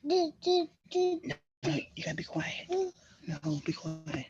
No, you gotta be quiet. No, be quiet.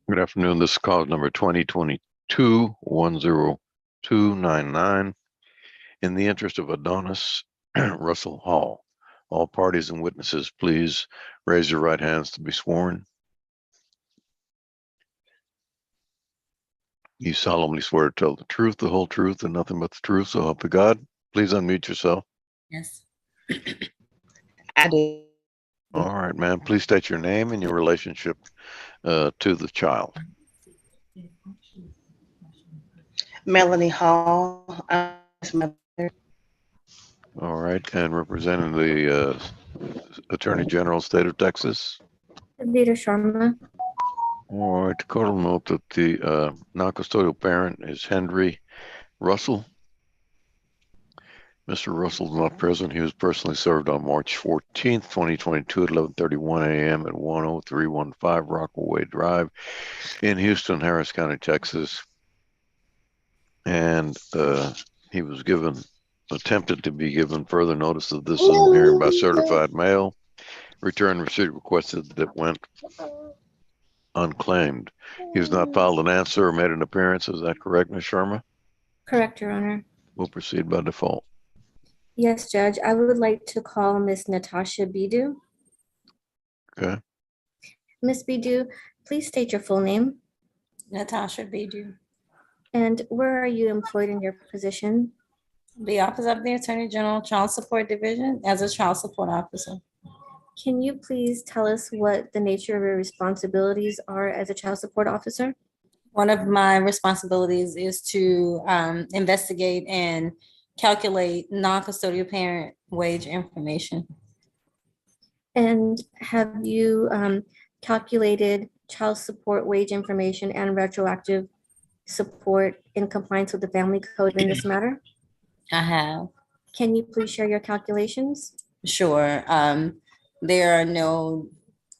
Good afternoon. This is cause number 2022-10299. In the interest of Adonis Russell Hall, all parties and witnesses, please raise your right hands to be sworn. You solemnly swear to tell the truth, the whole truth, and nothing but the truth, so help you God. Please unmute yourself. Yes. I do. All right, ma'am. Please state your name and your relationship to the child. Melanie Hall. I'm his mother. All right, and representing the Attorney General, State of Texas. Vida Sharma. All right, the court will note that the non-custodial parent is Henry Russell. Mr. Russell is not present. He was personally served on March 14th, 2022 at 11:31 a.m. at 10315 Rockaway Drive in Houston, Harris County, Texas. And he was attempted to be given further notice of this Zoom hearing by certified mail. Return receipt requested that it went unclaimed. He has not filed an answer or made an appearance. Is that correct, Ms. Sharma? Correct, Your Honor. We'll proceed by default. Yes, Judge. I would like to call Miss Natasha Bidu. Okay. Miss Bidu, please state your full name Natasha Bidu, and where are you employed in your position? the Office of the Attorney General, Child Support Division, as a child support officer. Can you please tell us what the nature of your responsibilities are as a child support officer? One of my responsibilities is to investigate and calculate non-custodial parent wage information. And have you calculated child support wage information and retroactive support in compliance with the Family Code in this matter? I have. Can you please share your calculations? Sure. There are no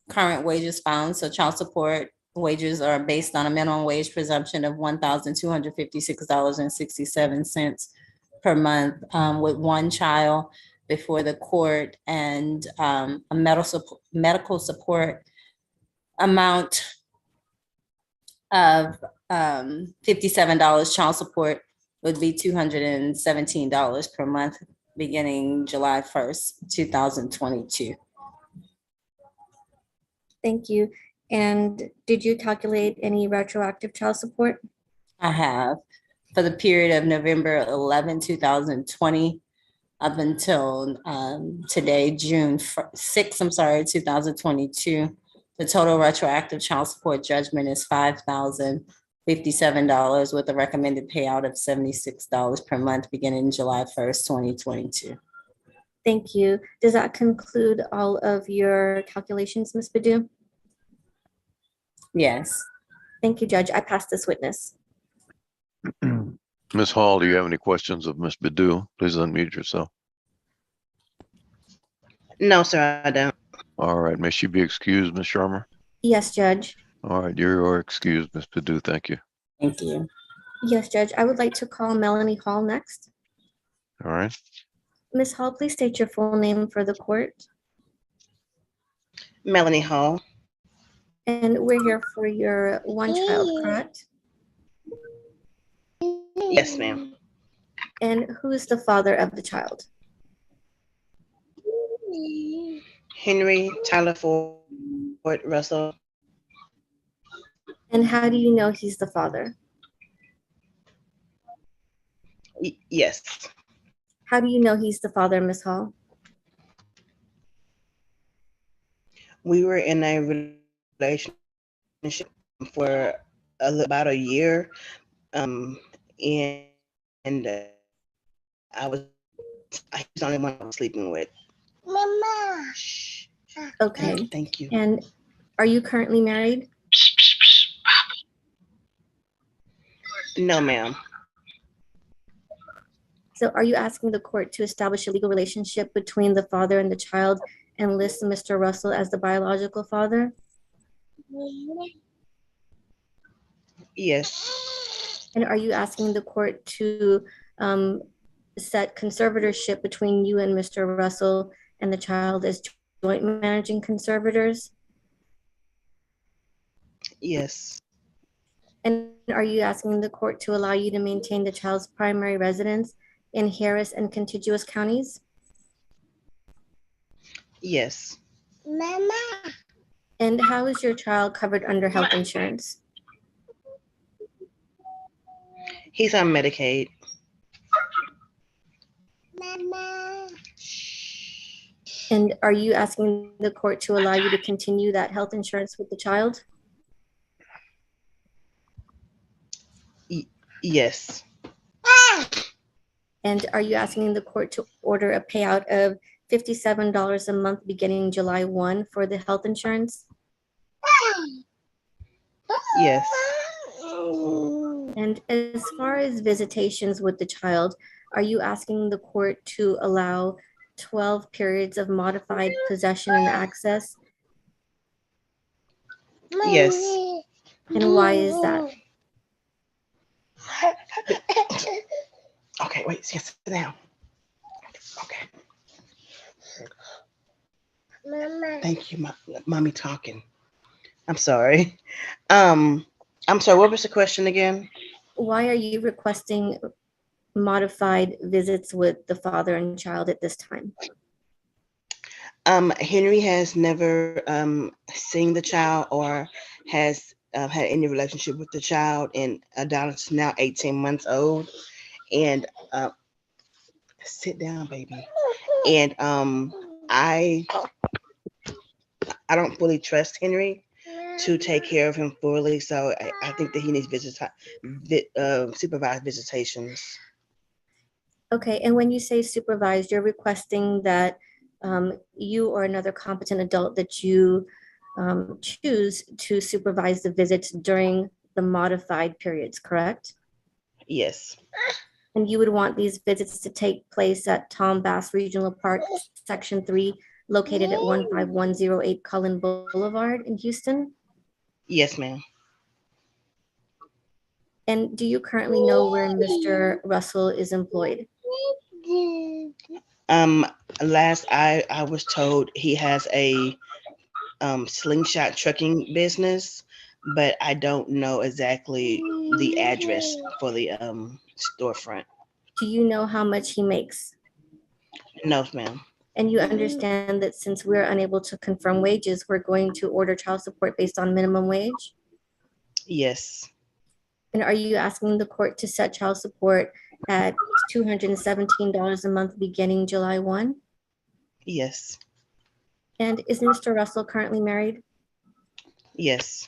current wages found, so child support wages are based on a minimum wage presumption of $1,256.67 per month, with one child before the court, and a medical support amount of $57. Child support would be $217 per month beginning July 1st, 2022. Thank you. And did you calculate any retroactive child support? I have, for the period of November 11, 2020, up until today, June 6, 2022. The total retroactive child support judgment is $5,057 with a recommended payout of $76 per month beginning July 1st, 2022. Thank you. Does that conclude all of your calculations, Ms. Bidu? Yes. Thank you, Judge. I pass this witness. Ms. Hall, do you have any questions of Ms. Bidu? Please unmute yourself. No, sir, I don't. All right. May she be excused, Ms. Sharma? Yes, Judge. All right. You're excused, Ms. Bidu. Thank you. Thank you. Yes, Judge. I would like to call Melanie Hall next. All right. Ms. Hall, please state your full name for the court. Melanie Hall. And we're here for your one child, correct? Yes, ma'am. And who is the father of the child? Henry Tyler Ford Russell. And how do you know he's the father? Yes. How do you know he's the father, Ms. Hall? We were in a relationship for about a year, and I was the only one I was sleeping with. Mama. Shh. Okay. Thank you. And are you currently married? No, ma'am. So are you asking the court to establish a legal relationship between the father and the child and list Mr. Russell as the biological father? Yes. And are you asking the court to set conservatorship between you and Mr. Russell and the child as joint managing conservators? Yes. And are you asking the court to allow you to maintain the child's primary residence in Harris and contiguous counties? Yes. Mama. And how is your child covered under health insurance? He's on Medicaid. Mama. And are you asking the court to allow you to continue that health insurance with the child? Yes. And are you asking the court to order a payout of $57 a month beginning July 1 for the health insurance? Yes. And as far as visitations with the child, are you asking the court to allow 12 periods of modified possession and access? Yes. And why is that? Okay, wait, sit down. Okay. Mama. Thank you, mommy talking. I'm sorry. I'm sorry, what was the question again? Why are you requesting modified visits with the father and child at this time? Henry has never seen the child or has had any relationship with the child, and Adonis is now 18 months old. And sit down, baby. And I don't fully trust Henry to take care of him fully, so I think that he needs supervised visitations. Okay, and when you say supervised, you're requesting that you or another competent adult that you choose to supervise the visits during the modified periods, correct? Yes. And you would want these visits to take place at Tom Bass Regional Park, Section 3, located at 15108 Cullen Boulevard in Houston? Yes, ma'am. And do you currently know where Mr. Russell is employed? Last I was told he has a slingshot trucking business, but I don't know exactly the address for the storefront. Do you know how much he makes? No, ma'am. And you understand that since we're unable to confirm wages, we're going to order child support based on minimum wage? Yes. And are you asking the court to set child support at $217 a month beginning July 1? Yes. And is Mr. Russell currently married? Yes.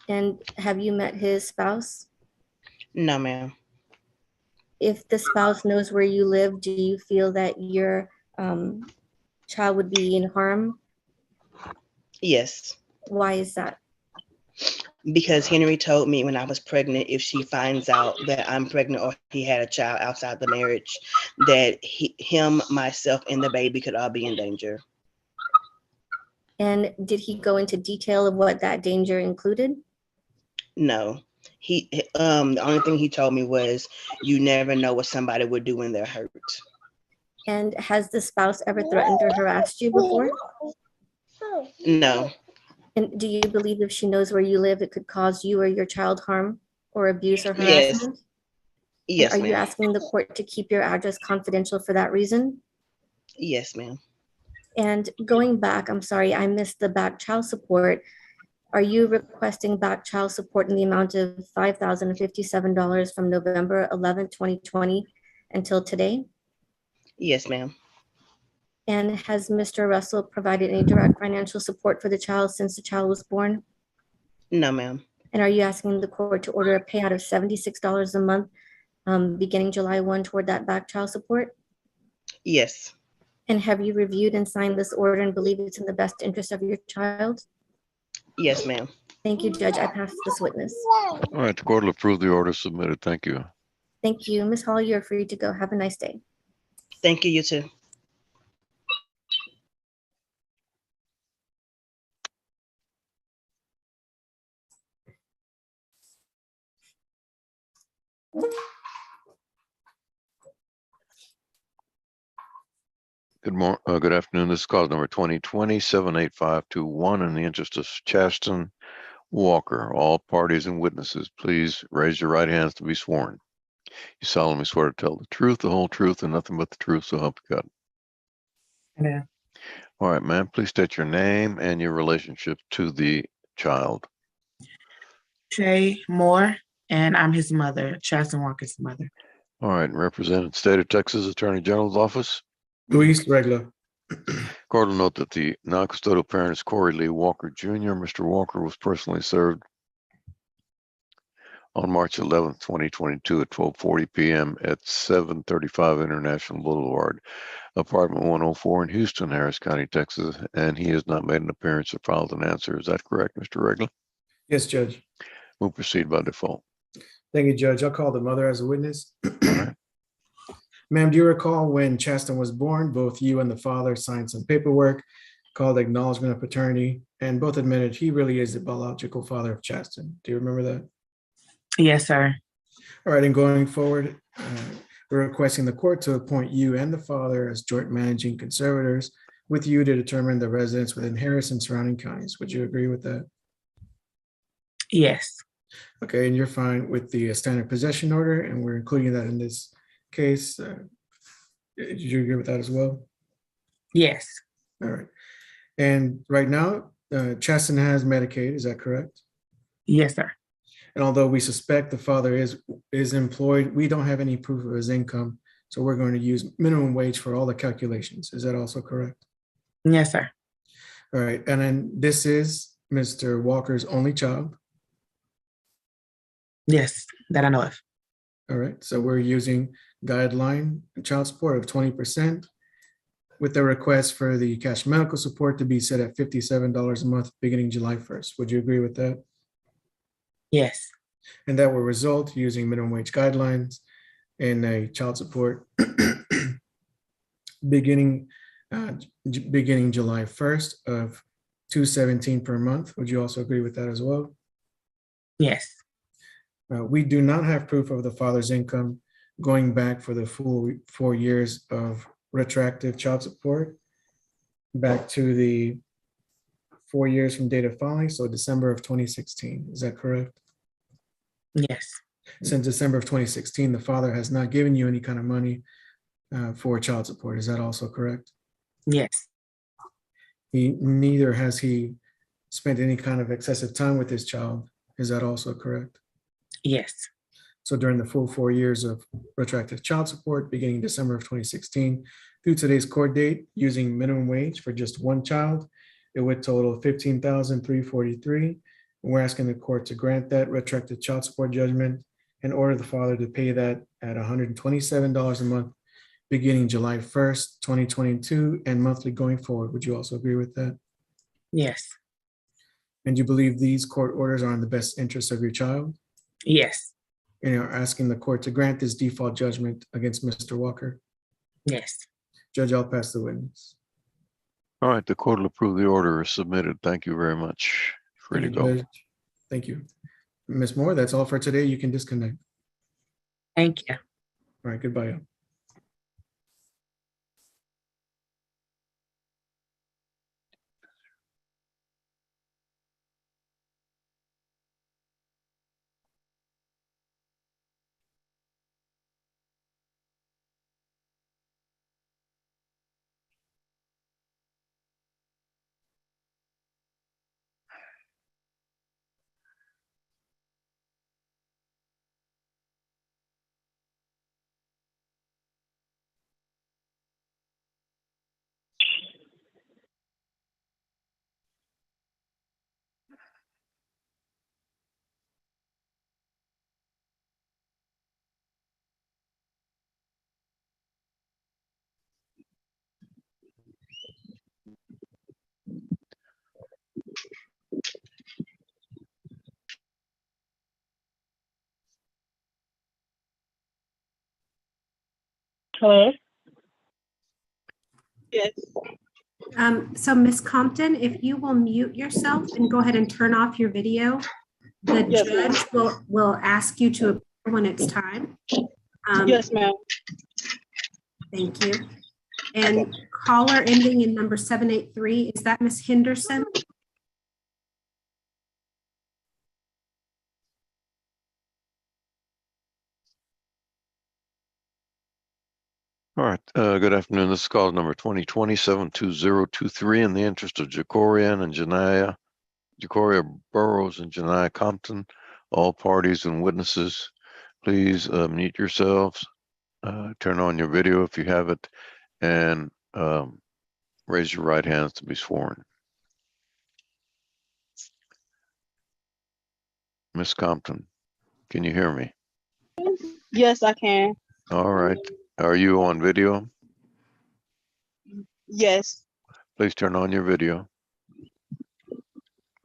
And have you met his spouse? No, ma'am. If the spouse knows where you live, do you feel that your child would be in harm? Yes. Why is that? Because Henry told me when I was pregnant, if she finds out that I'm pregnant or he had a child outside the marriage, that him, myself, and the baby could all be in danger. And did he go into detail of what that danger included? No. The only thing he told me was you never know what somebody would do when they're hurt. And has the spouse ever threatened or harassed you before? No. And do you believe if she knows where you live, it could cause you or your child harm or abuse or Yes. harassment? And Yes, are you ma'am. asking the court to keep your address confidential for that reason? Yes, ma'am. And going back, I'm sorry, I missed the back child support. Are you requesting back child support in the amount of $5,057 from November 11th, 2020 until today? Yes, ma'am. And has Mr. Russell provided any direct financial support for the child since the child was born? No, ma'am. And are you asking the court to order a payout of $76 a month beginning July 1 toward that back child support? Yes. And have you reviewed and signed this order and believe it's in the best interest of your child? Yes, ma'am. Thank you, Judge. I pass this witness. All right, the court will approve the order submitted. Thank you. Thank you. Ms. Hall, you're free to go. Have a nice day. Thank you, you too. Good afternoon. This is cause number 2020-78521 in the interest of Chasten Walker. All parties and witnesses, please raise your right hands to be sworn. You solemnly swear to tell the truth, the whole truth, and nothing but the truth, so help you God. Yeah. All right, ma'am, please state your name and your relationship to the child. Shay Moore, and I'm his mother, Chasten Walker's mother. All right, represented State of Texas Attorney General's Office. Luis Regla. Court will note that the non-custodial parent is Corey Lee Walker Jr. Mr. Walker was personally served on March 11th, 2022 at 12:40 p.m. at 735 International Boulevard, apartment 104 in Houston, Harris County, Texas, and he has not made an appearance or filed an answer. Is that correct, Mr. Regla? Yes, Judge. We'll proceed by default. Thank you, Judge. I'll call the mother as a witness. All right. Ma'am, do you recall when Chasten was born, both you and the father signed some paperwork called acknowledgement of paternity, and both admitted he really is the biological father of Chasten? Do you remember that? Yes, sir. All right, and going forward, we're requesting the court to appoint you and the father as joint managing conservators with you to determine the residents within Harris and surrounding counties. Would you agree with that? Yes. Okay, and you're fine with the standard possession order, and we're including that in this case. Did you agree with that as well? Yes. All right. And right now, Chasten has Medicaid, is that correct? Yes, sir. And although we suspect the father is employed, we don't have any proof of his income. So we're going to use minimum wage for all the calculations. Is that also correct? Yes, sir. All right. And then this is Mr. Walker's only child. Yes, that I know of. All right. So we're using guideline child support of 20% with the request for the cash medical support to be set at $57 a month beginning July 1st. Would you agree with that? Yes. And that will result using minimum wage guidelines in a child support beginning July 1st of $217 per month. Would you also agree with that as well? Yes. We do not have proof of the father's income going back for the full 4 years of retroactive child support back to the 4 years from date of filing, so December of 2016. Is that correct? Yes. Since December of 2016, the father has not given you any kind of money for child support. Is that also correct? Yes. Neither has he spent any kind of excessive time with his child. Is that also correct? Yes. So during the full 4 years of retroactive child support, beginning December of 2016 through today's court date, using minimum wage for just one child, it would total $15,343. And we're asking the court to grant that retroactive child support judgment and order the father to pay that at $127 a month, beginning July 1st, 2022, and monthly going forward. Would you also agree with that? Yes. And you believe these court orders are in the best interest of your child? Yes. And you're asking the court to grant this default judgment against Mr. Walker? Yes. Judge, I'll pass the witness. All right, the court will approve the order as submitted. Thank you very much. Free to Thank you, go. Judge. Thank you. Ms. Moore, that's all for today. You can disconnect. Thank you. All right, goodbye. Hello? Yes. So Ms. Compton, if you will mute yourself and go ahead and turn off your video, the Yes, ma'am. judge will ask you to appear when it's time. Yes, ma'am. Thank you. And caller ending in number 783, is that Ms. Henderson? All right, good afternoon. This is call number 2020-72023 in the interest of Jacoria Burrows and Janiyah Compton. All parties and witnesses, please mute yourselves, turn on your video if you have it, and raise your right hands to be sworn. Miss Compton, can you hear me? Yes, I can. All right. Are you on video? Yes. Please turn on your video.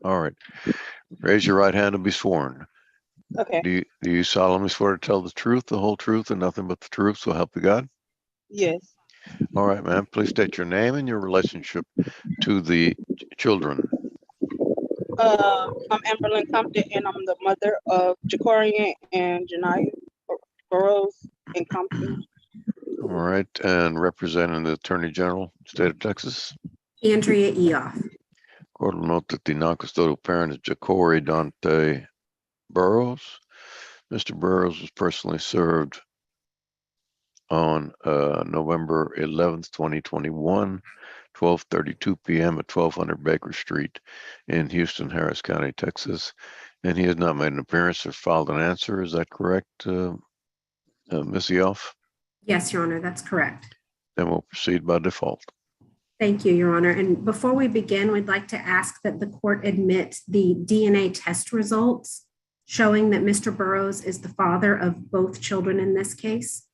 All right. Raise your right hand to be sworn. Okay. Do you solemnly swear to tell the truth, the whole truth, and nothing but the truth, so help you God? Yes. All right, ma'am. Please state your name and your relationship to the children. I'm Amberlyn Compton, and I'm the mother of Jacorian and Janiyah Burrows and Compton. All right. And representing the Attorney General, State of Texas. Andrea Eoff. Court will note that the non-custodial parent is Jacory Dante Burrows. Mr. Burrows was personally served on November 11th, 2021, 12:32 p.m. at 1200 Baker Street in Houston, Harris County, Texas. And he has not made an appearance or filed an answer. Is that correct, Ms. Eoff? Yes, Your Honor, that's correct. Then we'll proceed by default. Thank you, Your Honor. And before we begin, we'd like to ask that the court admit the DNA test results showing that Mr. Burrows is the father of both children in this case.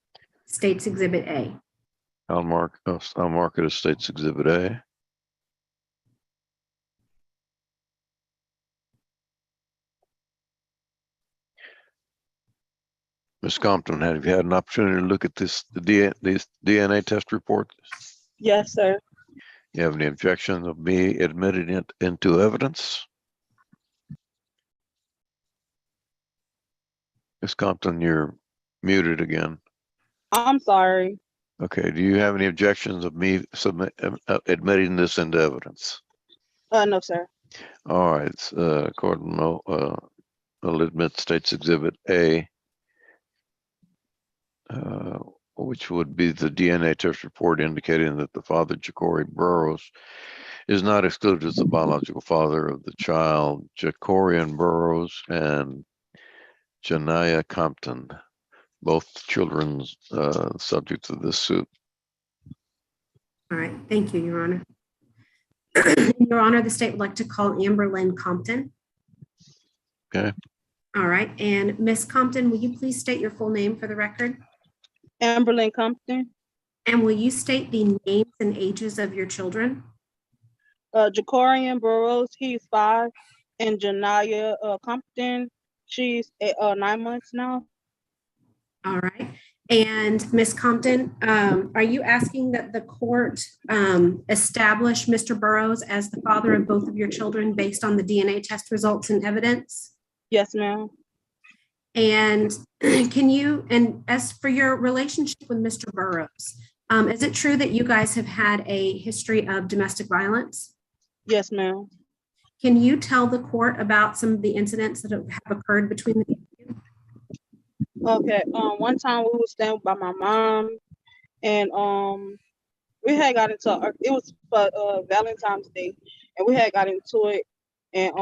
State's Exhibit A. I'll mark it as State's Exhibit A. Ms. Compton, have you had an opportunity to look at these DNA test report? Yes, sir. You have any objections of me admitting it into evidence? Ms. Compton, you're muted again. I'm sorry. Okay, do you have any objections of me admitting this into evidence? No, sir. All right, I'll admit State's Exhibit A, which would be the DNA test report indicating that the father, Jacory Burrows, is not excluded as the biological father of the child, Jacorian Burrows and Janiyah Compton, both children's subjects of this suit. All right, thank you, Your Honor. Your Honor, the state would like to call Amberlyn Compton. Okay. All right, and Ms. Compton, will you please state your full name for the record? Amberlyn Compton. And will you state the names and ages of your children? Jacorian Burrows, he's 5, and Janiyah Compton, she's 9 months now. All right. And Ms. Compton, are you asking that the court establish Mr. Burrows as the father of both of your children based on the DNA test results and evidence? Yes, ma'am. And and as for your relationship with Mr. Burrows, is it true that you guys have had a history of domestic violence? Yes, ma'am. Can you tell the court about some of the incidents that have occurred between the two of you? Okay. One time we was staying by my mom, and we had got into it was for Valentine's Day, and we had got into it, and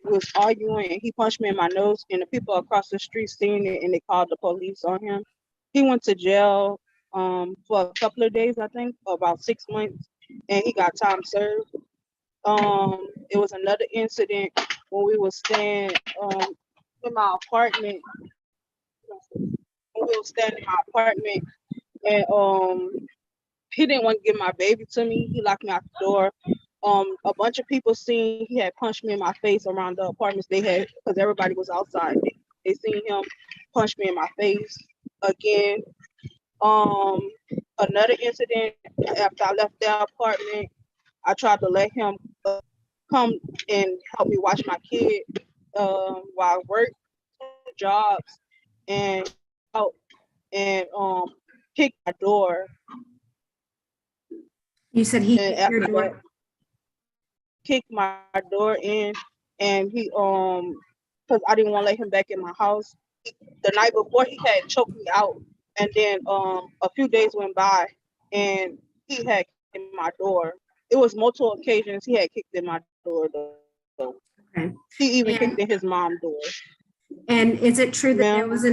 we was arguing, and he punched me in my nose, and the people across the street seen it, and they called the police on him. He went to jail for a couple of days, I think, for about 6 months, and he got time served. It was another incident when we was staying in my apartment. When we was staying in my apartment, and he didn't want to give my baby to me. He locked me out the door. A bunch of people seen he had punched me in my face around the apartments they had, because everybody was outside. They seen him punch me in my face again. Another incident after I left their apartment, I tried to let him come and help me watch my kid while I work jobs, and out and kicked my door. You said he And hit your after that, door. kicked my door in, and he because I didn't want to let him back in my house. The night before, he had choked me out, and then a few days went by, and he had kicked in my door. It was multiple occasions he had kicked in my door though. Okay. He even kicked And, in his mom's door. and is it true that Ma'am? there was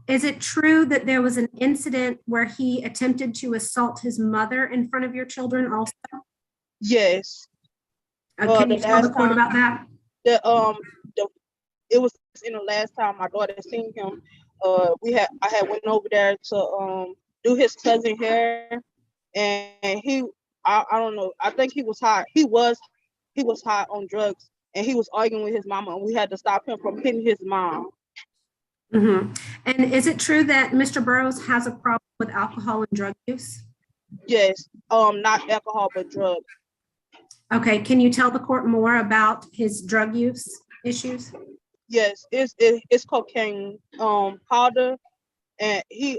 is it true that there was an incident where he attempted to assault his mother in front of your children also? Yes. Can The you tell the last court time about that? the it was in the last time my daughter seen him. I had went over there to do his cousin hair, and I don't know. I think he was high. He was high on drugs, and he was arguing with his mama, and we had to stop him from hitting his mom. Mm-hmm. And is it true that Mr. Burrows has a problem with alcohol and drug use? Yes. Not alcohol, but drugs. Okay, can you tell the court more about his drug use issues? Yes, it's cocaine powder, and he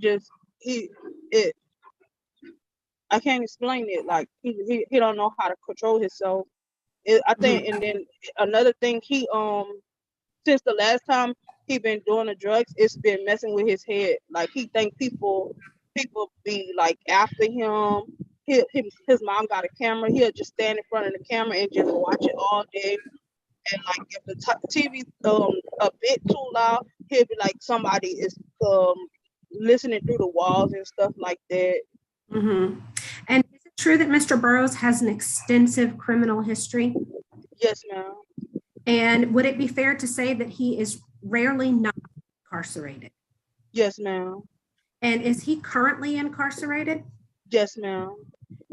just he it I can't explain it. Like he don't know how to control himself. I think, and then another thing, he since the last time he been doing the drugs, it's been messing with his head. Like he think people be like after him. His mom got a camera. He'll just stand in front of the camera and just watch it all day. And like if the TV a bit too loud, he'll be like somebody is listening through the walls and stuff like that. Mm-hmm. And is it true that Mr. Burrows has an extensive criminal history? Yes, ma'am. And would it be fair to say that he is rarely not incarcerated? Yes, ma'am. And is he currently incarcerated? Yes, ma'am.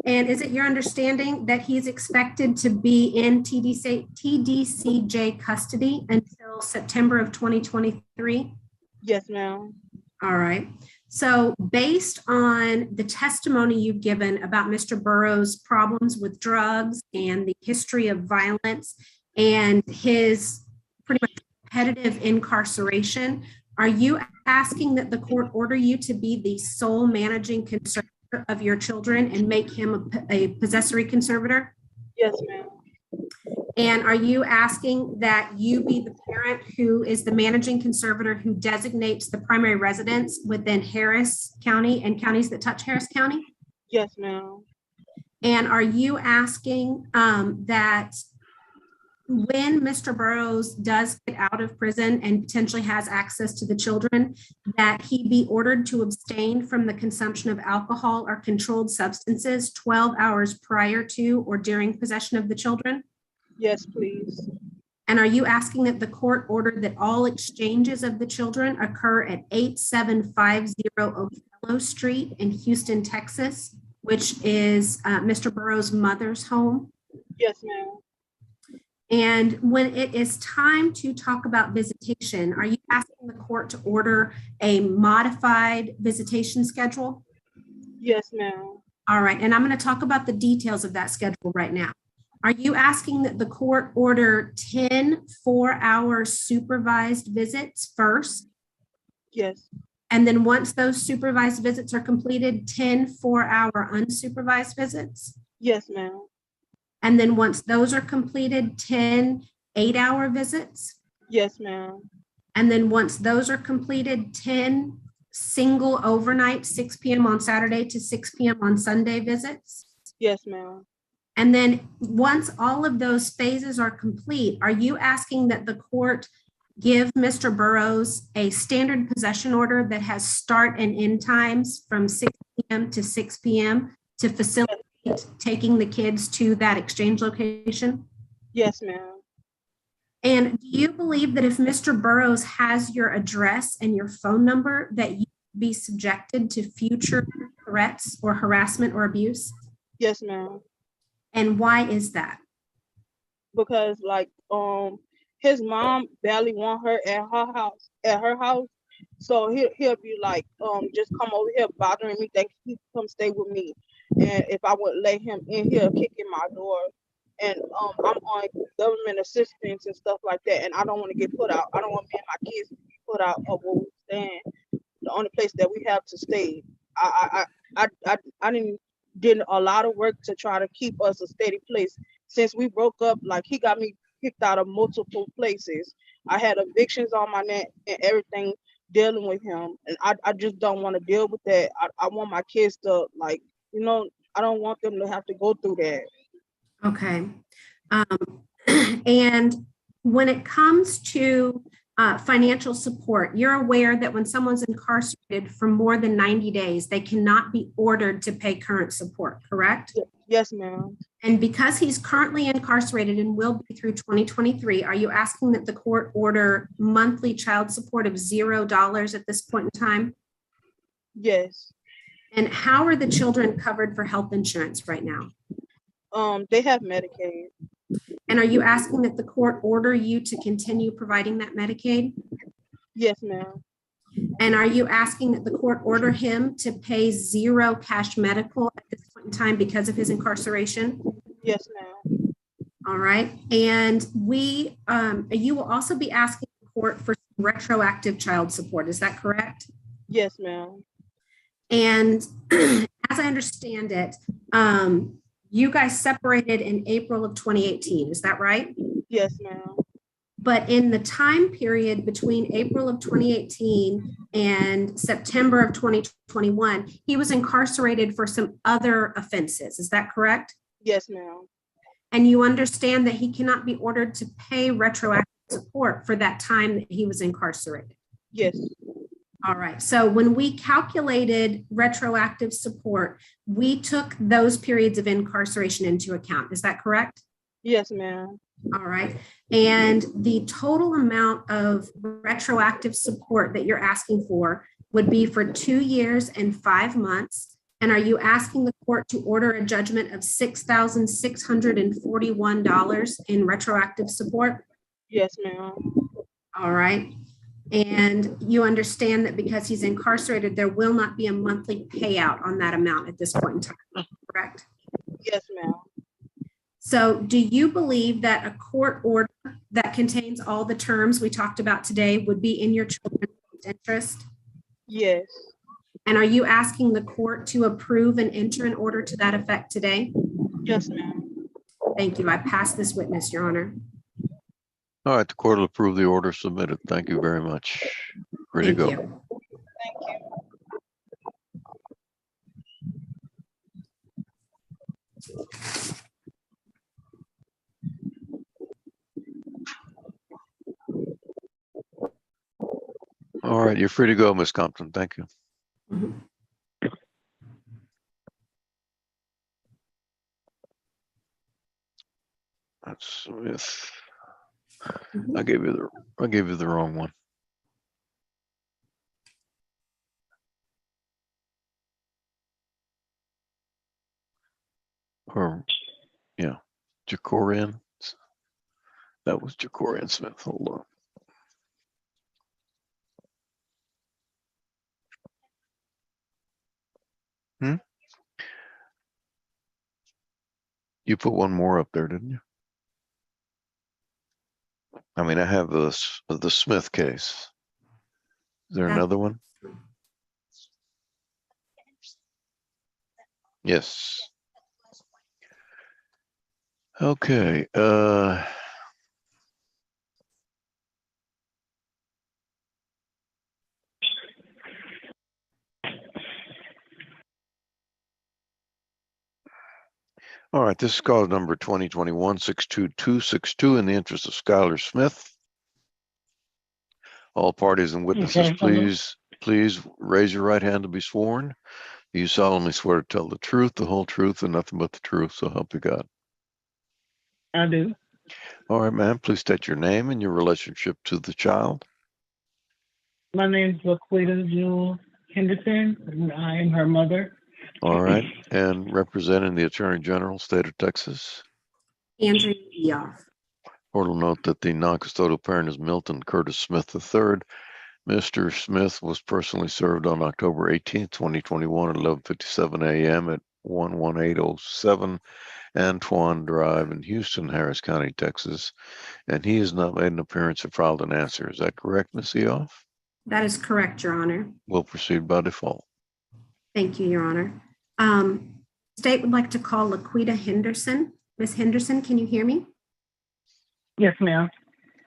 And is it your understanding that he's expected to be in TDCJ custody until September of 2023? Yes, ma'am. All right. So based on the testimony you've given about Mr. Burrows' problems with drugs and the history of violence and his pretty much repetitive incarceration, are you asking that the court order you to be the sole managing conservator of your children and make him a possessory conservator? Yes, ma'am. And are you asking that you be the parent who is the managing conservator who designates the primary residence within Harris County and counties that touch Harris County? Yes, ma'am. And are you asking that when Mr. Burrows does get out of prison and potentially has access to the children, that he be ordered to abstain from the consumption of alcohol or controlled substances 12 hours prior to or during possession of the children? Yes, please. And are you asking that the court order that all exchanges of the children occur at 8750 Othello Street in Houston, Texas, which is Mr. Burrows' mother's home? Yes, ma'am. And when it is time to talk about visitation, are you asking the court to order a modified visitation schedule? Yes, ma'am. All right, and I'm going to talk about the details of that schedule right now. Are you asking that the court order 10 4-hour supervised visits first? Yes. And then once those supervised visits are completed, 10 4-hour unsupervised visits? Yes, ma'am. And then once those are completed, 10 8-hour visits? Yes, ma'am. And then once those are completed, 10 single overnight, 6 p.m. on Saturday to 6 p.m. on Sunday visits? Yes, ma'am. And then once all of those phases are complete, are you asking that the court give Mr. Burrows a standard possession order that has start and end times from 6 p.m. to 6 p.m. to facilitate taking the kids to that exchange location? Yes, ma'am. And do you believe that if Mr. Burrows has your address and your phone number, that you be subjected to future threats or harassment or abuse? Yes, ma'am. And why is that? Because like his mom barely want her at her house, So he'll be like, just come over here bothering me, think he come stay with me. And if I would let him in, he'll kick in my door. And I'm on government assistance and stuff like that, and I don't want to get put out. I don't want me and my kids to be put out of where we stand. The only place that we have to stay. I did a lot of work to try to keep us a steady place. Since we broke up, like he got me kicked out of multiple places. I had evictions on my neck and everything dealing with him. And I just don't want to deal with that. I want my kids to like, I don't want them to have to go through that. Okay. And when it comes to financial support, you're aware that when someone's incarcerated for more than 90 days, they cannot be ordered to pay current support, correct? Yes, ma'am. And because he's currently incarcerated and will be through 2023, are you asking that the court order monthly child support of $0 at this point in time? Yes. And how are the children covered for health insurance right now? They have Medicaid. And are you asking that the court order you to continue providing that Medicaid? Yes, ma'am. And are you asking that the court order him to pay zero cash medical at this point in time because of his incarceration? Yes, ma'am. All right. And you will also be asking the court for retroactive child support. Is that correct? Yes, ma'am. And as I understand it, you guys separated in April of 2018. Is that right? Yes, ma'am. But in the time period between April of 2018 and September of 2021, he was incarcerated for some other offenses. Is that correct? Yes, ma'am. And you understand that he cannot be ordered to pay retroactive support for that time that he was incarcerated? Yes. All right. So when we calculated retroactive support, we took those periods of incarceration into account. Is that correct? Yes, ma'am. All right. And the total amount of retroactive support that you're asking for would be for 2 years and 5 months. And are you asking the court to order a judgment of $6,641 in retroactive support? Yes, ma'am. All right. And you understand that because he's incarcerated, there will not be a monthly payout on that amount at this point in time, correct? Yes, ma'am. So do you believe that a court order that contains all the terms we talked about today would be in your children's interest? Yes. And are you asking the court to approve and enter an order to that effect today? Yes, ma'am. Thank you. I pass this witness, Your Honor. All right, the court will approve the order submitted. Thank you very much. Ready to Thank go. you. Thank you. All right, you're free to go, Ms. Compton. Thank you. Mhm. That's Smith. Mhm. I gave you the wrong one. Or yeah, Jacorian. That was Jacorian Smith. Hold on. You put one more up there, didn't you? I mean, I have the Smith case. Is there another one? Yes. Okay. All right, this is cause number 2021-62262 in the interest of Skylar Smith. All parties and witnesses, please raise your right hand to be sworn. You solemnly swear to tell the truth, the whole truth, and nothing but the truth, so help you God. I do. All right, ma'am, please state your name and your relationship to the child. My name is Laquita Jewel Henderson, and I am her mother. All right, and representing the Attorney General, State of Texas. Andrea Eoff. Court will note that the non-custodial parent is Milton Curtis Smith III, Mr. Smith was personally served on October 18th, 2021 at 11:57 a.m. at 11807 Antoine Drive in Houston, Harris County, Texas, and he has not made an appearance or filed an answer. Is that correct, Ms. Eoff? That is correct, Your Honor. We'll proceed by default. Thank you, Your Honor. State would like to call Laquita Henderson. Ms. Henderson, can you hear me? Yes, ma'am.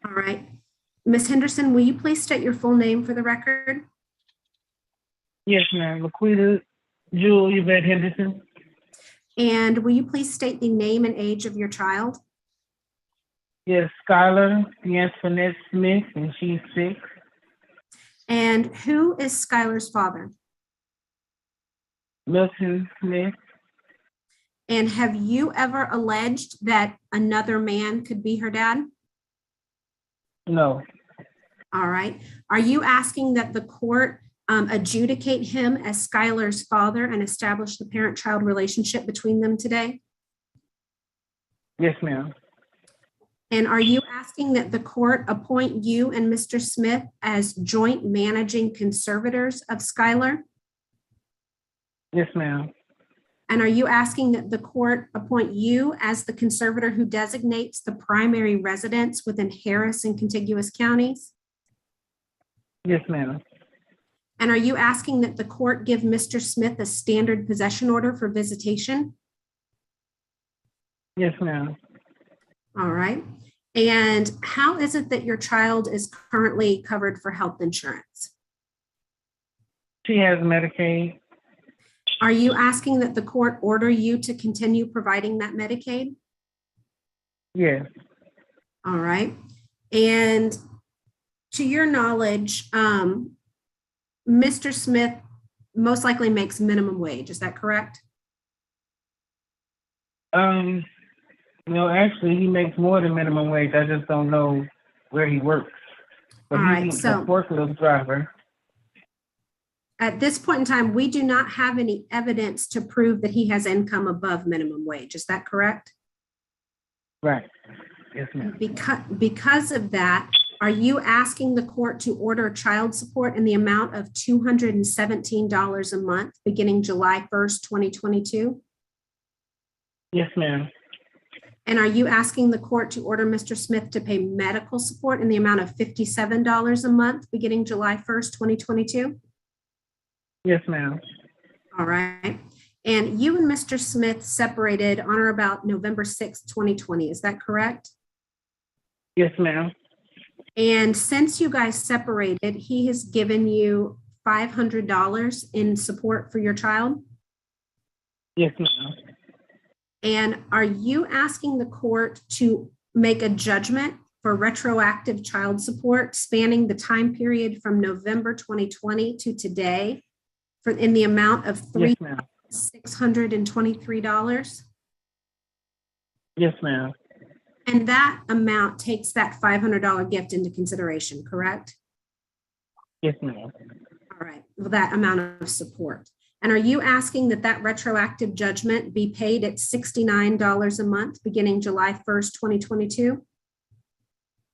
All right. Ms. Henderson, will you please state your full name for the record? Yes, ma'am. Laquita Jewel Yvette Henderson. And will you please state the name and age of your child? Yes, Skylar Antoinette Smith, and she's 6. And who is Skylar's father? Milton Smith. And have you ever alleged that another man could be her dad? No. All right. Are you asking that the court adjudicate him as Skylar's father and establish the parent-child relationship between them today? Yes, ma'am. And are you asking that the court appoint you and Mr. Smith as joint managing conservators of Skylar? Yes, ma'am. And are you asking that the court appoint you as the conservator who designates the primary residence within Harris and contiguous counties? Yes, ma'am. And are you asking that the court give Mr. Smith a standard possession order for visitation? Yes, ma'am. All right. And how is it that your child is currently covered for health insurance? She has Medicaid. Are you asking that the court order you to continue providing that Medicaid? Yes. All right. And to your knowledge, Mr. Smith most likely makes minimum wage. Is that correct? No, actually, he makes more than minimum wage. I just don't know where he works. But All right, he's so- a forklift driver. At this point in time, we do not have any evidence to prove that he has income above minimum wage. Is that correct? Right. Yes, ma'am. Because of that, are you asking the court to order child support in the amount of $217 a month beginning July 1st, 2022? Yes, ma'am. And are you asking the court to order Mr. Smith to pay medical support in the amount of $57 a month beginning July 1st, 2022? Yes, ma'am. All right. And you and Mr. Smith separated on or about November 6th, 2020. Is that correct? Yes, ma'am. And since you guys separated, he has given you $500 in support for your child? Yes, ma'am. And are you asking the court to make a judgment for retroactive child support spanning the time period from November 2020 to today in the amount of Yes, ma'am. $3,623? Yes, ma'am. And that amount takes that $500 gift into consideration, correct? Yes, ma'am. All right, well, that amount of support. And are you asking that that retroactive judgment be paid at $69 a month beginning July 1st, 2022?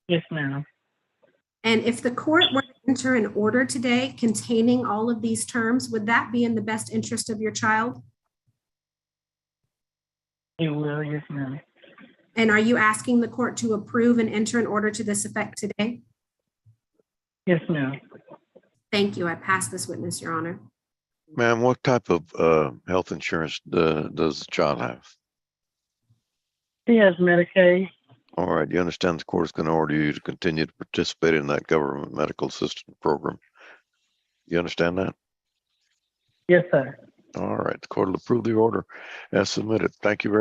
Yes, ma'am. And if the court were to enter an order today containing all of these terms, would that be in the best interest of your child? It will. Yes, ma'am. And are you asking the court to approve and enter an order to this effect today? Yes, ma'am. Thank you. I pass this witness, Your Honor. Ma'am, what type of health insurance does the child have? She has Medicaid. All right, you understand the court is going to order you to continue to participate in that government medical assistance program. You understand that? Yes, sir. All right, the court will approve the order as submitted. Thank you very much.